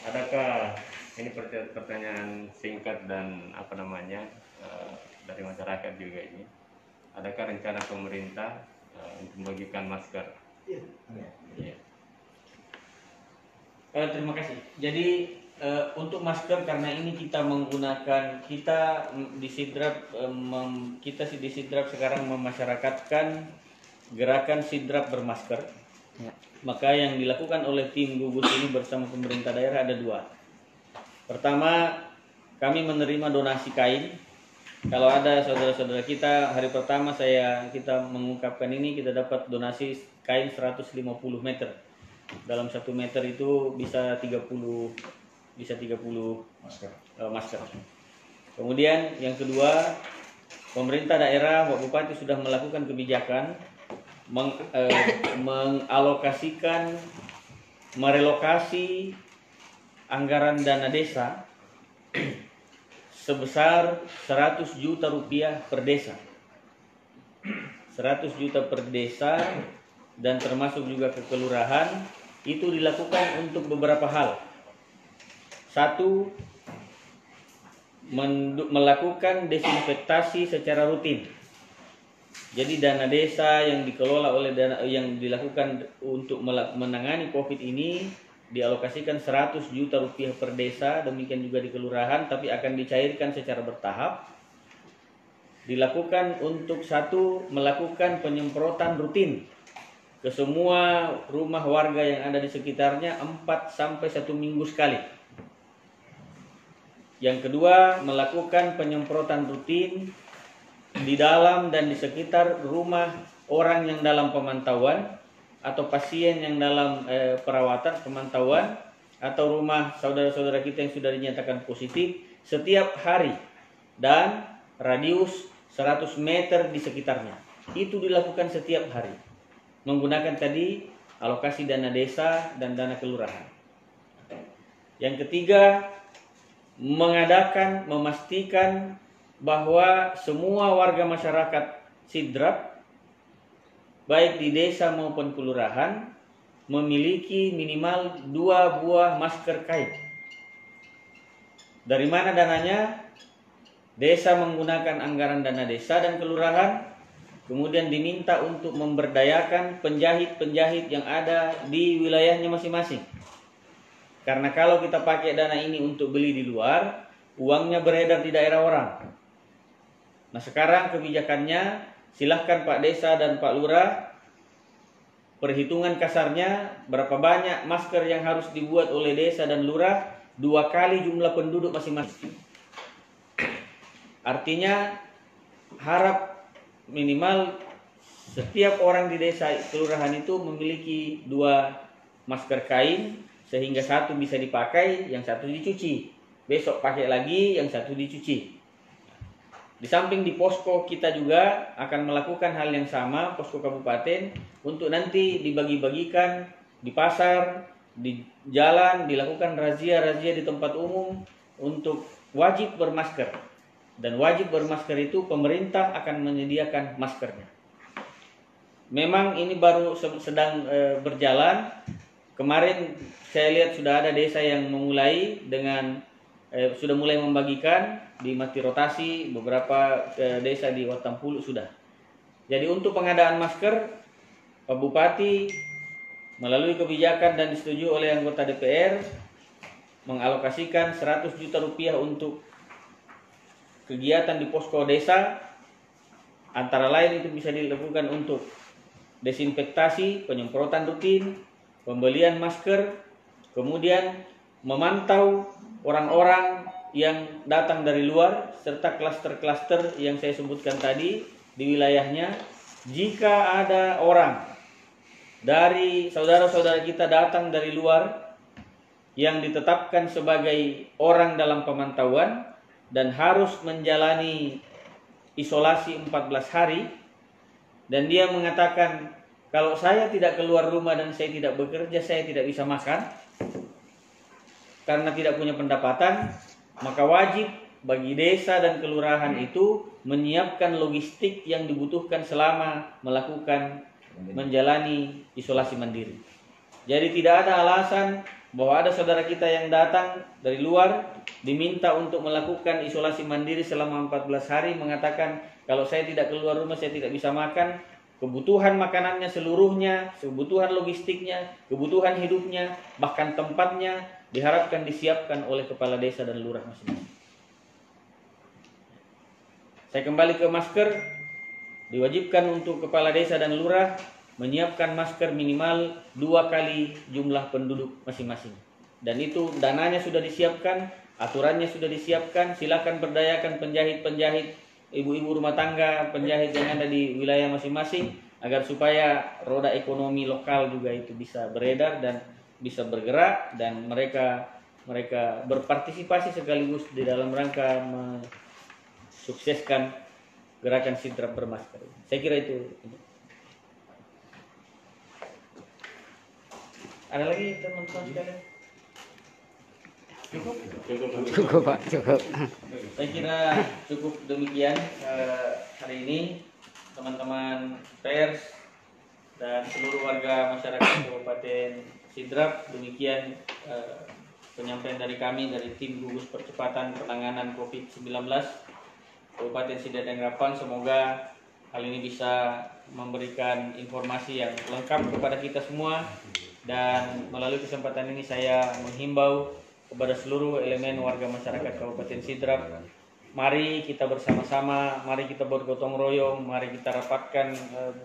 Adakah ini pertanyaan singkat dan dari masyarakat juga ini? Adakah rencana pemerintah untuk membagikan masker? Iya. Terima kasih. Jadi untuk masker, karena ini kita menggunakan, kita di Sidrap sekarang memasyarakatkan gerakan Sidrap bermasker. Ya. Maka yang dilakukan oleh tim gugus ini bersama pemerintah daerah ada dua. Pertama, kami menerima donasi kain. Kalau ada saudara-saudara kita, hari pertama kita mengungkapkan ini, kita dapat donasi kain 150 meter. Dalam 1 meter itu bisa 30 masker. Kemudian yang kedua, pemerintah daerah, Pak Bupati sudah melakukan kebijakan merelokasi anggaran dana desa sebesar 100 juta rupiah per desa. 100 juta per desa dan termasuk juga ke kelurahan. Itu dilakukan untuk beberapa hal. Satu, melakukan desinfektasi secara rutin. Jadi dana desa yang dikelola oleh yang dilakukan untuk menangani COVID ini dialokasikan 100 juta rupiah per desa, demikian juga di kelurahan, tapi akan dicairkan secara bertahap. Dilakukan untuk satu, melakukan penyemprotan rutin ke semua rumah warga yang ada di sekitarnya 4 sampai 1 minggu sekali. Yang kedua, melakukan penyemprotan rutin di dalam dan di sekitar rumah orang yang dalam pemantauan atau pasien yang dalam perawatan pemantauan atau rumah saudara-saudara kita yang sudah dinyatakan positif setiap hari dan radius 100 meter di sekitarnya. Itu dilakukan setiap hari menggunakan tadi alokasi dana desa dan dana kelurahan. Yang ketiga, memastikan bahwa semua warga masyarakat Sidrap baik di desa maupun kelurahan memiliki minimal 2 buah masker kain. Dari mana dananya? Desa menggunakan anggaran dana desa dan kelurahan, kemudian diminta untuk memberdayakan penjahit-penjahit yang ada di wilayahnya masing-masing. Karena kalau kita pakai dana ini untuk beli di luar, uangnya beredar di daerah orang. Nah, sekarang kebijakannya, silahkan Pak Desa dan Pak Lurah, perhitungan kasarnya berapa banyak masker yang harus dibuat oleh desa dan lurah 2 kali jumlah penduduk masing-masing. Artinya harap minimal setiap orang di desa kelurahan itu memiliki 2 masker kain, sehingga 1 bisa dipakai, yang 1 dicuci. Besok pakai lagi, yang 1 dicuci. Di samping di posko kita juga akan melakukan hal yang sama, posko kabupaten, untuk nanti dibagi-bagikan di pasar, di jalan, dilakukan razia-razia di tempat umum untuk wajib bermasker. Dan wajib bermasker itu pemerintah akan menyediakan maskernya. Memang ini baru sedang berjalan. Kemarin saya lihat sudah ada desa yang memulai dengan sudah mulai membagikan di Mati Rotasi, beberapa desa di Watampulu sudah. Jadi untuk pengadaan masker, Pak Bupati melalui kebijakan dan disetujui oleh anggota DPR mengalokasikan 100 juta rupiah untuk kegiatan di posko desa. Antara lain itu bisa dilakukan untuk desinfektasi, penyemprotan rutin, pembelian masker, kemudian memantau orang-orang yang datang dari luar serta klaster-klaster yang saya sebutkan tadi di wilayahnya. Jika ada orang dari saudara-saudara kita datang dari luar yang ditetapkan sebagai orang dalam pemantauan dan harus menjalani isolasi 14 hari, dan dia mengatakan, kalau saya tidak keluar rumah dan saya tidak bekerja, saya tidak bisa makan karena tidak punya pendapatan, maka wajib bagi desa dan kelurahan itu menyiapkan logistik yang dibutuhkan selama menjalani isolasi mandiri. Jadi tidak ada alasan bahwa ada saudara kita yang datang dari luar diminta untuk melakukan isolasi mandiri selama 14 hari, mengatakan kalau saya tidak keluar rumah saya tidak bisa makan. Kebutuhan makanannya seluruhnya, kebutuhan logistiknya, kebutuhan hidupnya, bahkan tempatnya diharapkan disiapkan oleh kepala desa dan lurah masing-masing. Saya kembali ke masker. Diwajibkan untuk kepala desa dan lurah menyiapkan masker minimal 2 kali jumlah penduduk masing-masing. Dan itu dananya sudah disiapkan, aturannya sudah disiapkan. Silakan berdayakan penjahit-penjahit, ibu-ibu rumah tangga, penjahit yang ada di wilayah masing-masing, agar supaya roda ekonomi lokal juga itu bisa beredar dan bisa bergerak, dan mereka berpartisipasi sekaligus di dalam rangka mensukseskan gerakan sidrap bermasker. Saya kira itu. Ada lagi teman-teman sekalian? Cukup Pak, cukup. Saya kira cukup demikian hari ini, teman-teman pers dan seluruh warga masyarakat Kabupaten Sidrap. Demikian penyampaian dari kami dari tim gugus percepatan penanganan COVID-19 Kabupaten Sidrap dan Harapan. Semoga hal ini bisa memberikan informasi yang lengkap kepada kita semua, dan melalui kesempatan ini saya menghimbau kepada seluruh elemen warga masyarakat Kabupaten Sidrap, mari kita bersama-sama, mari kita bergotong royong, mari kita rapatkan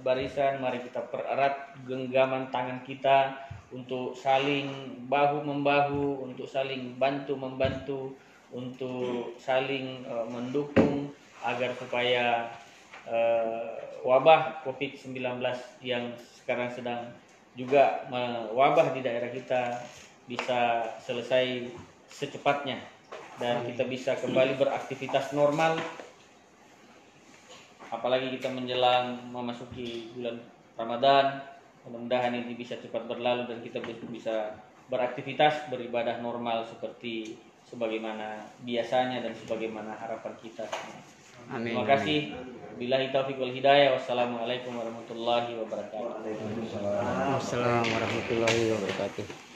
barisan, mari kita pererat genggaman tangan kita untuk saling bahu-membahu, untuk saling bantu-membantu, untuk saling mendukung agar supaya wabah COVID-19 yang sekarang sedang juga mewabah di daerah kita bisa selesai secepatnya dan kita bisa kembali beraktivitas normal. Apalagi kita menjelang memasuki bulan Ramadan, mudah-mudahan ini bisa cepat berlalu dan kita bisa beraktivitas, beribadah normal seperti sebagaimana biasanya dan sebagaimana harapan kita. Amin. Terima kasih. Billahi taufiq wal hidayah. Wassalamualaikum warahmatullahi wabarakatuh. Assalamualaikum warahmatullahi wabarakatuh.